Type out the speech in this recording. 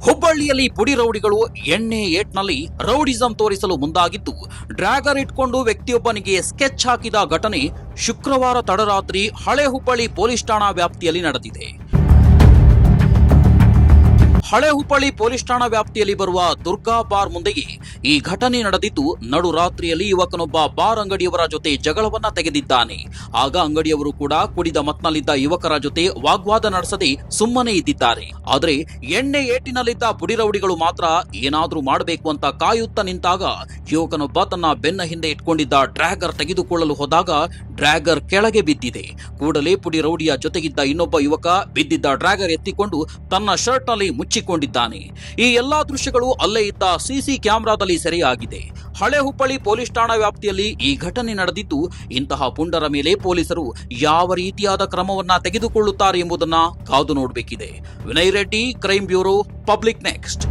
ಹುಬ್ಬಳ್ಳಿಯಲ್ಲಿ ಪುಡಿ ರೌಡಿಗಳು ಎಣ್ಣೆ ಏಟ್ನಲ್ಲಿ ರೌಡಿಸಂ ತೋರಿಸಲು ಮುಂದಾಗಿದ್ದು, ಡ್ರ್ಯಾಗರ್ ಇಟ್ಕೊಂಡು ವ್ಯಕ್ತಿಯೊಬ್ಬನಿಗೆ ಸ್ಕೆಚ್ ಹಾಕಿದ ಘಟನೆ ಶುಕ್ರವಾರ ತಡರಾತ್ರಿ ಹಳೆ ಹುಬ್ಬಳ್ಳಿ ಪೊಲೀಸ್ ಠಾಣಾ ವ್ಯಾಪ್ತಿಯಲ್ಲಿ ನಡೆದಿದೆ. ಹಳೆ ಹುಬ್ಬಳ್ಳಿ ಪೊಲೀಸ್ ಠಾಣಾ ವ್ಯಾಪ್ತಿಯಲ್ಲಿ ಬರುವ ದುರ್ಗಾ ಬಾರ್ ಮುಂದೆಯೇ ಈ ಘಟನೆ ನಡೆದಿದ್ದು, ನಡು ರಾತ್ರಿಯಲ್ಲಿ ಯುವಕನೊಬ್ಬ ಬಾರ್ ಅಂಗಡಿಯವರ ಜೊತೆ ಜಗಳವನ್ನ ತೆಗೆದಿದ್ದಾನೆ. ಆಗ ಅಂಗಡಿಯವರು ಕೂಡ ಕುಡಿದ ಮತ್ನಲ್ಲಿದ್ದ ಯುವಕರ ಜೊತೆ ವಾಗ್ವಾದ ನಡೆಸದೆ ಸುಮ್ಮನೆ ಇದ್ದಿದ್ದಾರೆ. ಆದರೆ ಎಣ್ಣೆ ಏಟಿನಲ್ಲಿದ್ದ ಪುಡಿ ರೌಡಿಗಳು ಮಾತ್ರ ಏನಾದ್ರೂ ಮಾಡಬೇಕು ಅಂತ ಕಾಯುತ್ತಾ ನಿಂತಾಗ ಯುವಕನೊಬ್ಬ ತನ್ನ ಬೆನ್ನ ಹಿಂದೆ ಇಟ್ಕೊಂಡಿದ್ದ ಡ್ರ್ಯಾಗರ್ ತೆಗೆದುಕೊಳ್ಳಲು ಹೋದಾಗ ಡ್ರ್ಯಾಗರ್ ಕೆಳಗೆ ಬಿದ್ದಿದೆ. ಕೂಡಲೇ ಪುಡಿ ರೌಡಿಯ ಜೊತೆಗಿದ್ದ ಇನ್ನೊಬ್ಬ ಯುವಕ ಬಿದ್ದಿದ್ದ ಡ್ರ್ಯಾಗರ್ ಎತ್ತಿಕೊಂಡು ತನ್ನ ಶರ್ಟ್ ನಲ್ಲಿ ಮುಚ್ಚಿಕೊಂಡಿದ್ದಾನೆ. ಈ ಎಲ್ಲಾ ದೃಶ್ಯಗಳು ಅಲ್ಲೇ ಇದ್ದ ಸಿಸಿ ಕ್ಯಾಮೆರಾದಲ್ಲಿ ಸೆರೆಯಾಗಿದೆ. ಹಳೆ ಹುಬ್ಬಳ್ಳಿ ಪೊಲೀಸ್ ಠಾಣಾ ವ್ಯಾಪ್ತಿಯಲ್ಲಿ ಈ ಘಟನೆ ನಡೆದಿದ್ದು, ಇಂತಹ ಪುಂಡರ ಮೇಲೆ ಪೊಲೀಸರು ಯಾವ ರೀತಿಯಾದ ಕ್ರಮವನ್ನ ತೆಗೆದುಕೊಳ್ಳುತ್ತಾರೆ ಎಂಬುದನ್ನ ಕಾದು ನೋಡಬೇಕಿದೆ. Vinay Reddy, crime bureau, public next.